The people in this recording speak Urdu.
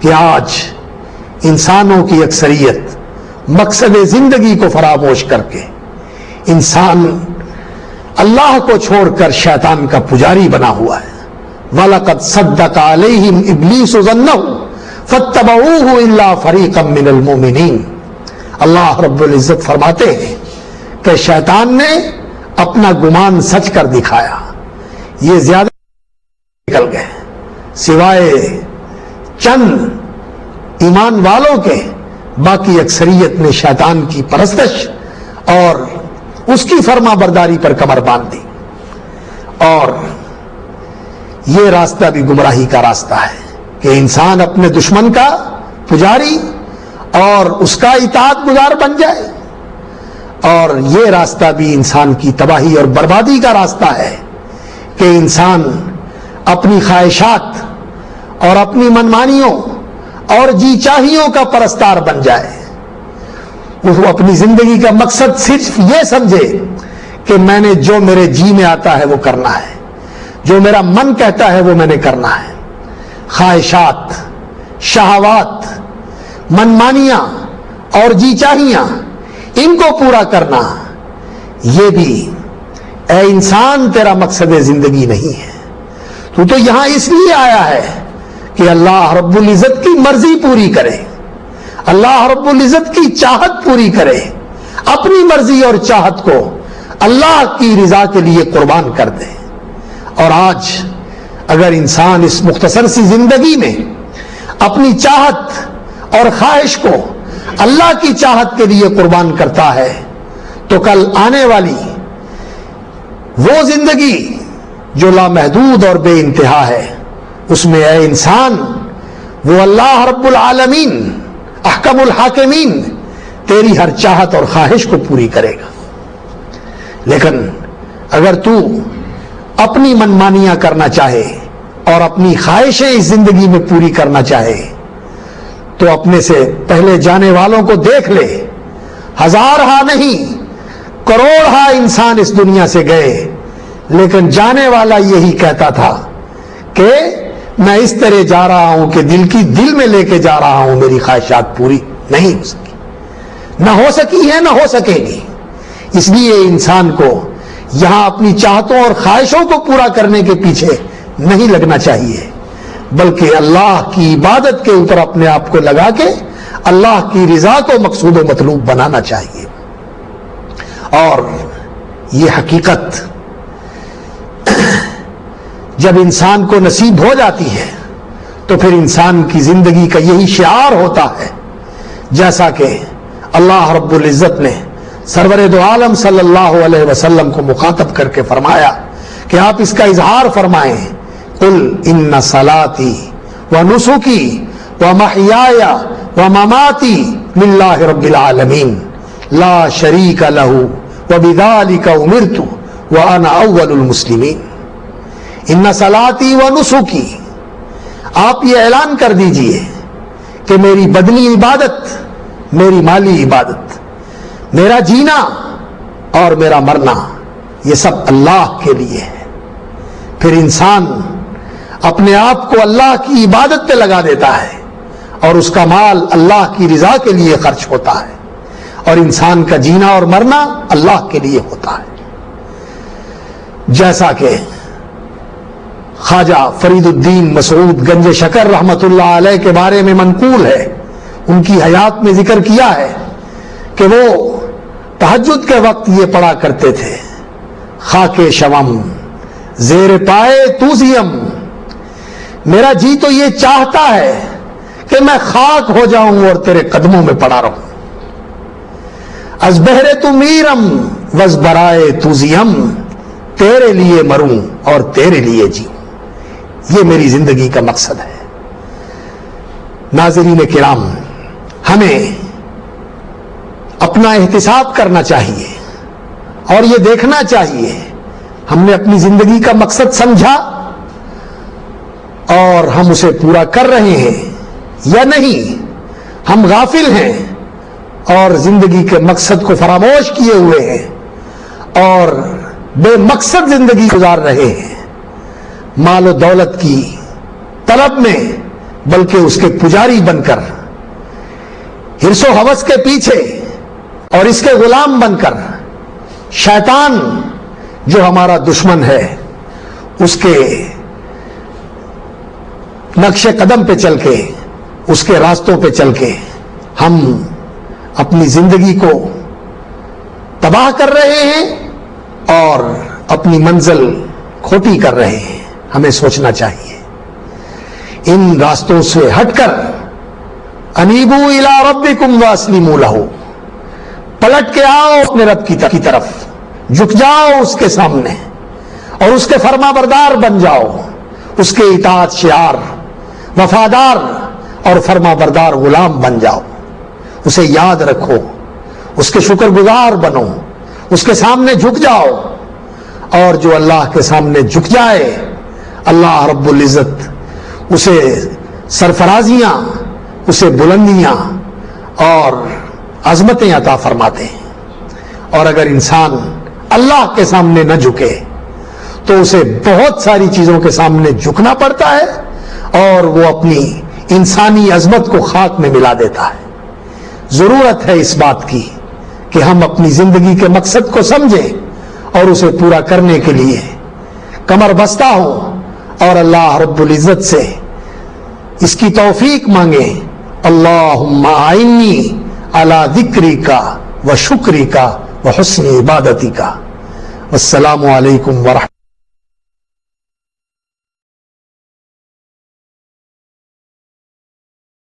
کہ آج انسانوں کی اکثریت مقصد زندگی کو فراموش کر کے انسان اللہ کو چھوڑ کر شیطان کا پجاری بنا ہوا ہے۔ وَلَقَدْ صَدَّقَ عَلَيْهِمْ إِبْلِيسُ ظَنَّهُ فَاتَّبَعُوهُ إِلَّا فَرِيقًا مِّنَ الْمُؤْمِنِينَ۔ اللہ رب العزت فرماتے ہیں کہ شیطان نے اپنا گمان سچ کر دکھایا، یہ زیادہ نکل گئے، سوائے چند ایمان والوں کے باقی اکثریت نے شیطان کی پرستش اور اس کی فرما برداری پر کمر باندھ دی، اور یہ راستہ بھی گمراہی کا راستہ ہے کہ انسان اپنے دشمن کا پجاری اور اس کا اطاعت گزار بن جائے، اور یہ راستہ بھی انسان کی تباہی اور بربادی کا راستہ ہے کہ انسان اپنی خواہشات اور اپنی منمانیوں اور جی چاہیوں کا پرستار بن جائے، وہ اپنی زندگی کا مقصد صرف یہ سمجھے کہ میں نے جو میرے جی میں آتا ہے وہ کرنا ہے، جو میرا من کہتا ہے وہ میں نے کرنا ہے۔ خواہشات، شہوات، منمانیاں اور جی چاہیاں، ان کو پورا کرنا، یہ بھی اے انسان تیرا مقصد زندگی نہیں ہے۔ تو یہاں اس لیے آیا ہے کہ اللہ رب العزت کی مرضی پوری کرے، اللہ رب العزت کی چاہت پوری کرے، اپنی مرضی اور چاہت کو اللہ کی رضا کے لیے قربان کر دے۔ اور آج اگر انسان اس مختصر سی زندگی میں اپنی چاہت اور خواہش کو اللہ کی چاہت کے لیے قربان کرتا ہے تو کل آنے والی وہ زندگی جو لامحدود اور بے انتہا ہے، اس میں اے انسان وہ اللہ رب العالمین احکم الحاکمین تیری ہر چاہت اور خواہش کو پوری کرے گا۔ لیکن اگر تو اپنی منمانیاں کرنا چاہے اور اپنی خواہشیں اس زندگی میں پوری کرنا چاہے تو اپنے سے پہلے جانے والوں کو دیکھ لے، ہزارہا نہیں کروڑہا انسان اس دنیا سے گئے، لیکن جانے والا یہی کہتا تھا کہ میں اس طرح جا رہا ہوں کہ دل میں لے کے جا رہا ہوں، میری خواہشات پوری نہیں ہو سکی، نہ ہو سکی ہے نہ ہو سکے گی۔ اس لیے انسان کو یہاں اپنی چاہتوں اور خواہشوں کو پورا کرنے کے پیچھے نہیں لگنا چاہیے، بلکہ اللہ کی عبادت کے اوپر اپنے آپ کو لگا کے اللہ کی رضا کو مقصود و مطلوب بنانا چاہیے۔ اور یہ حقیقت جب انسان کو نصیب ہو جاتی ہے تو پھر انسان کی زندگی کا یہی شعار ہوتا ہے، جیسا کہ اللہ رب العزت نے سرور دو عالم صلی اللہ علیہ وسلم کو مخاطب کر کے فرمایا کہ آپ اس کا اظہار فرمائیں، قل ان صلاتی ونسکی ومحیای ومماتی للہ رب العالمین لا شریک لہ وبذالک امرت وانا اول المسلمین۔ ان صلاتی ونسکی، آپ یہ اعلان کر دیجئے کہ میری بدنی عبادت، میری مالی عبادت، میرا جینا اور میرا مرنا یہ سب اللہ کے لیے ہے۔ پھر انسان اپنے آپ کو اللہ کی عبادت پہ لگا دیتا ہے اور اس کا مال اللہ کی رضا کے لیے خرچ ہوتا ہے، اور انسان کا جینا اور مرنا اللہ کے لیے ہوتا ہے۔ جیسا کہ خواجہ فرید الدین مسعود گنج شکر رحمت اللہ علیہ کے بارے میں منقول ہے، ان کی حیات میں ذکر کیا ہے کہ وہ تہجد کے وقت یہ پڑھا کرتے تھے، خاک شوم زیر پائے توزیم، میرا جی تو یہ چاہتا ہے کہ میں خاک ہو جاؤں اور تیرے قدموں میں پڑا رہوں، از بہر تو میرم وز برائے توزیم، تیرے لیے مروں اور تیرے لیے جیوں، یہ میری زندگی کا مقصد ہے۔ ناظرین کرام، ہمیں اپنا احتساب کرنا چاہیے اور یہ دیکھنا چاہیے ہم نے اپنی زندگی کا مقصد سمجھا اور ہم اسے پورا کر رہے ہیں یا نہیں، ہم غافل ہیں اور زندگی کے مقصد کو فراموش کیے ہوئے ہیں اور بے مقصد زندگی گزار رہے ہیں، مال و دولت کی طلب میں بلکہ اس کے پجاری بن کر حرص و ہوس کے پیچھے اور اس کے غلام بن کر شیطان جو ہمارا دشمن ہے اس کے نقش قدم پہ چل کے، اس کے راستوں پہ چل کے ہم اپنی زندگی کو تباہ کر رہے ہیں اور اپنی منزل کھوٹی کر رہے ہیں. ہمیں سوچنا چاہیے، ان راستوں سے ہٹ کر انیبوا الی ربکم واسلموا لہ، پلٹ کے آؤ اپنے رب کی طرف، جھک جاؤ اس کے سامنے اور اس کے فرما بردار بن جاؤ، اس کے اطاعت شعار وفادار اور فرما بردار غلام بن جاؤ. اسے یاد رکھو، اس کے شکر گزار بنو، اس کے سامنے جھک جاؤ، اور جو اللہ کے سامنے جھک جائے اللہ رب العزت اسے سرفرازیاں، اسے بلندیاں اور عظمتیں عطا فرماتے ہیں. اور اگر انسان اللہ کے سامنے نہ جھکے تو اسے بہت ساری چیزوں کے سامنے جھکنا پڑتا ہے اور وہ اپنی انسانی عظمت کو خاک میں ملا دیتا ہے. ضرورت ہے اس بات کی کہ ہم اپنی زندگی کے مقصد کو سمجھیں اور اسے پورا کرنے کے لیے کمر بستہ ہوں اور اللہ رب العزت سے اس کی توفیق مانگیں. اللہم اعنی علی ذکرک و شکرک و حسن عبادتک. والسلام علیکم ورحمۃ